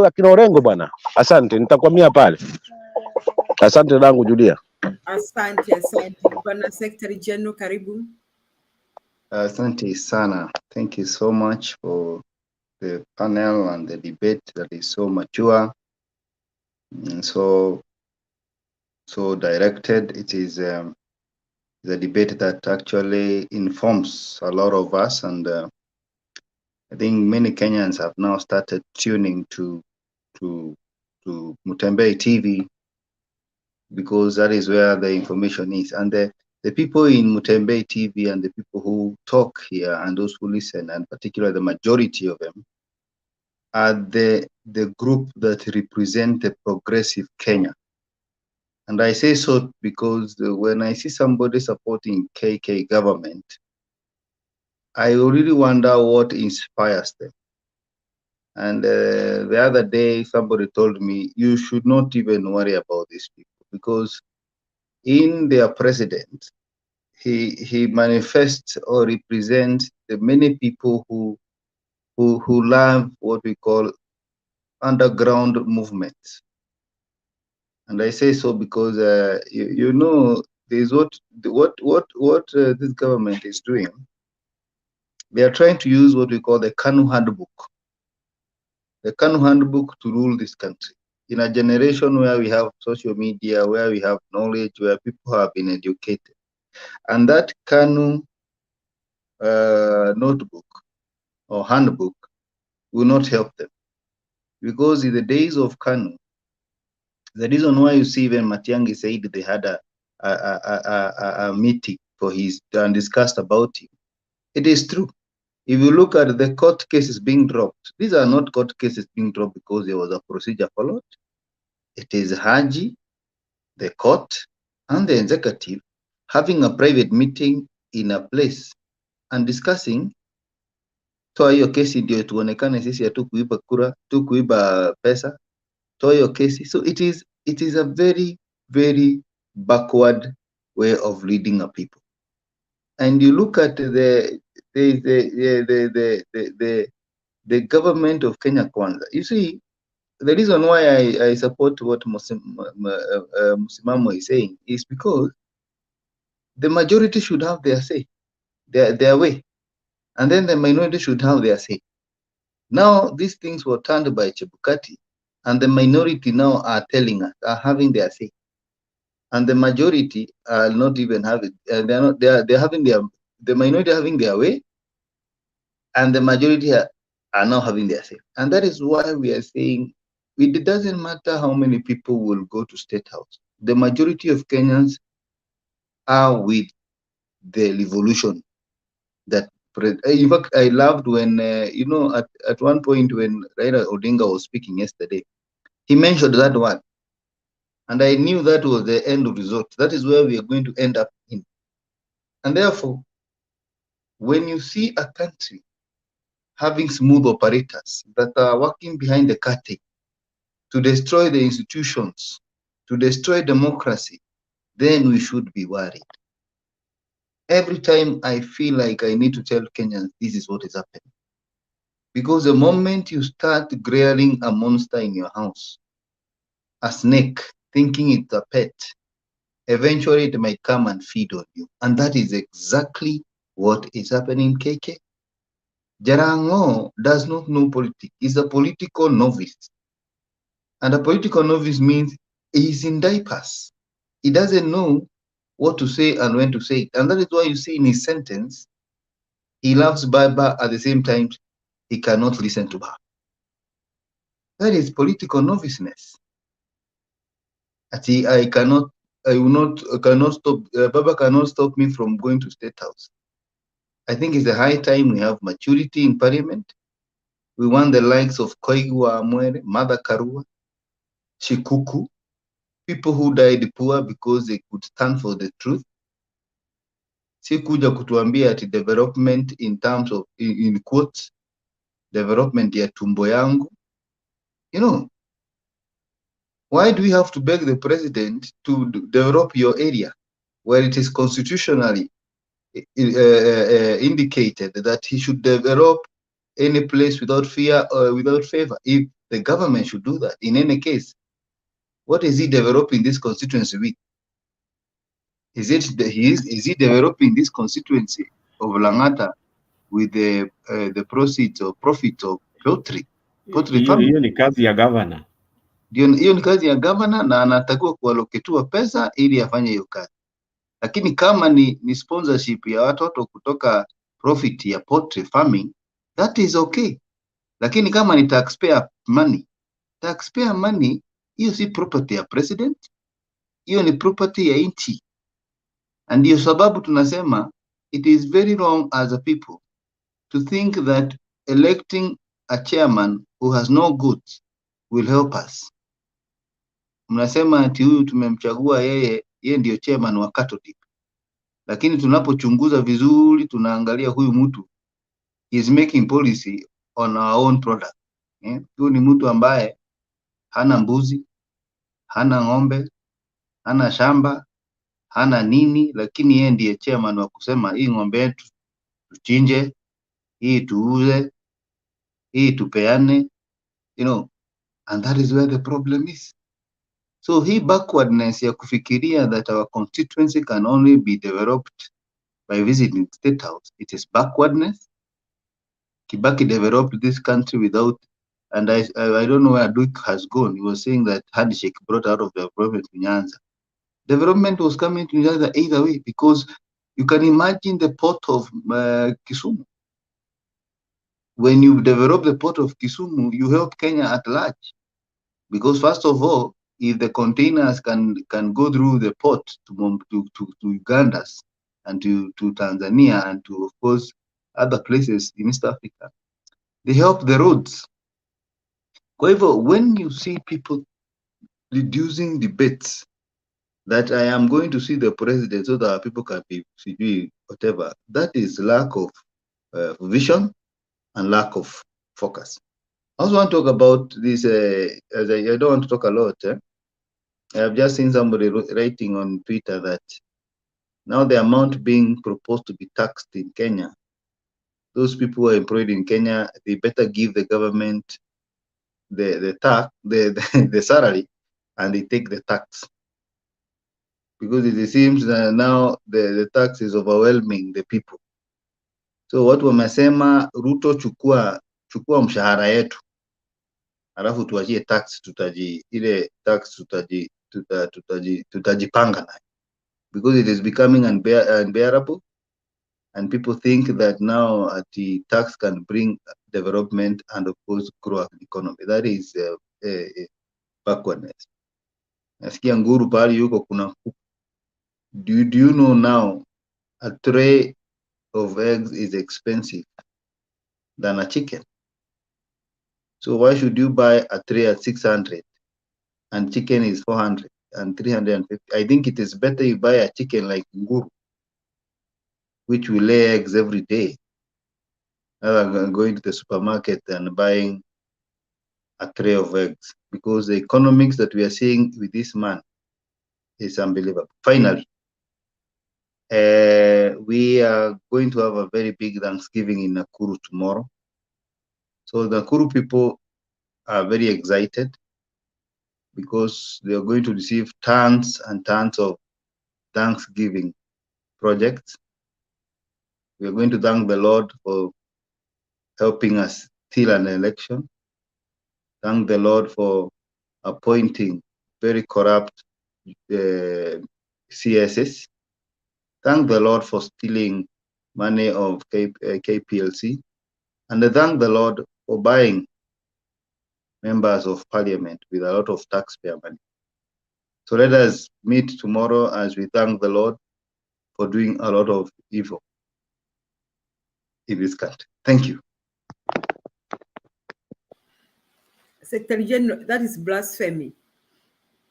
hiyo akina Orengo bwana. Asante, nitakwamia pale. Asante dangu Julia. Asante. Bwana Secretary General, karibu. Asante sana. Thank you so much for the panel and the debate that is so mature and so directed. It is the debate that actually informs a lot of us, and I think many Kenyans have now started tuning to Mutembei TV, because that is where the information is. And the people in Mutembei TV and the people who talk here and those who listen, and particularly the majority of them, are the group that represent the progressive Kenya. And I say so because when I see somebody supporting KK government, I really wonder what inspires them. And the other day, somebody told me, you should not even worry about these people, because in their president, he manifests or represents the many people who love what we call underground movements. And I say so because you know, there's what this government is doing. They are trying to use what we call the KANU handbook. The KANU handbook to rule this country. In a generation where we have social media, where we have knowledge, where people have been educated. And that KANU notebook or handbook will not help them. Because in the days of KANU, the reason why you see even Matiang'i said they had a meeting for his and discussed about him, it is true. If you look at the court cases being dropped, these are not court cases being dropped because there was a procedure followed. It is Haji, the court, and the executive having a private meeting in a place and discussing. Toa hiyo kesi ndio tuonekane sisi hatu kuiba kura, tu kuiba pesa. Toa hiyo kesi. So it is a very, very backward way of leading a people. And you look at the government of Kenya Kwanza. You see, the reason why I support what Musimamo is saying is because the majority should have their say, their way, and then the minority should have their say. Now these things were turned by Chebukati, and the minority now are telling us, are having their say, and the majority are not even having. They're having the minority having their way, and the majority are now having their say. And that is why we are saying it doesn't matter how many people will go to State House. The majority of Kenyans are with the revolution. That, in fact, I loved when, you know, at one point when Raila Odinga was speaking yesterday, he mentioned that word. And I knew that was the end result. That is where we are going to end up in. And therefore, when you see a country having smooth operators that are working behind the curtain to destroy the institutions, to destroy democracy, then we should be worried. Every time I feel like I need to tell Kenyans this is what is happening. Because the moment you start rearing a monster in your house, a snake, thinking it's a pet, eventually it might come and feed on you. And that is exactly what is happening in KK. Jarango does not know politics. He's a political novice. And a political novice means he's in diapers. He doesn't know what to say and when to say it. And that is why you see in his sentence, he loves Baba at the same time, he cannot listen to her. That is political noviceness. I cannot stop, Baba cannot stop me from going to State House. I think it's a high time we have maturity in parliament. We want the likes of Koigwa Amwere, Mother Karua, Chikuku, people who died poor because they could stand for the truth. Si kuja kutuambia ati development in terms of, in quotes, development ya tumbo yangu. You know, why do we have to beg the president to develop your area where it is constitutionally indicated that he should develop any place without fear or without favor? If the government should do that. In any case, what is he developing this constituency with? Is he developing this constituency of Langata with the proceeds or profits of poultry farming? Hiyo ni kazi ya governor. Hiyo ni kazi ya governor, na anatakiwa kualoketiwa pesa ili afanye hiyo kazi. Lakini kama ni sponsorship ya watoto kutoka profit ya poultry farming, that is okay. Lakini kama ni taxpayer money, hiyo si property ya president, hiyo ni property ya nchi. And ndio sababu tunasema it is very wrong as a people to think that electing a chairman who has no goods will help us. Mnasema ati huyu tumemchagua yeye ndio chairman wa Catholic. Lakini tunapochunguza vizuri tunaangalia huyu mtu is making policy on our own product. Huyu ni mtu ambaye hana mbuzi, hana ng'ombe, hana shamba, hana nini, lakini yeye ndiye chairman wa kusema hii ng'ombe yetu tuchinje, hii tuuze, hii tupeane, and that is where the problem is. So hii backwardness ya kufikiria that our constituency can only be developed by visiting State House, it is backwardness. Kibaki developed this country without, and I don't know where Duke has gone. He was saying that handshake brought out of the development in Nyanza. Development was coming to Nyanza either way, because you can imagine the port of Kisumu. When you develop the port of Kisumu, you help Kenya at large. Because first of all, if the containers can go through the port to Uganda and to Tanzania and to, of course, other places in East Africa, they help the roads. However, when you see people reducing debates that I am going to see the president so that people can be whatever, that is lack of vision and lack of focus. I also want to talk about this, as I don't want to talk a lot. I have just seen somebody writing on Twitter that now the amount being proposed to be taxed in Kenya, those people who are employed in Kenya, they better give the government the salary, and they take the tax. Because it seems that now the tax is overwhelming the people. So watu wamesema Ruto, chukua mshahara yetu, alafu tuachie tax, tutajipanga nayo. Because it is becoming unbearable, and people think that now the tax can bring development and of course grow the economy. That is backwardness. Nasikia Nguru pahali yuko kuna kuku. Do you know now a tray of eggs is expensive than a chicken? So why should you buy a tray at 600 and chicken is 400 and 350? I think it is better you buy a chicken like Nguru, which will lay eggs every day, rather than going to the supermarket and buying a tray of eggs, because the economics that we are seeing with this man is unbelievable. Finally, we are going to have a very big Thanksgiving in Nakuru tomorrow. So the Nakuru people are very excited because they are going to receive tons and tons of Thanksgiving projects. We are going to thank the Lord for helping us steal an election. Thank the Lord for appointing very corrupt CSS. Thank the Lord for stealing money of KPLC. And thank the Lord for buying members of parliament with a lot of taxpayer money. So let us meet tomorrow as we thank the Lord for doing a lot of evil in this country. Thank you. Secretary General, that is blasphemy.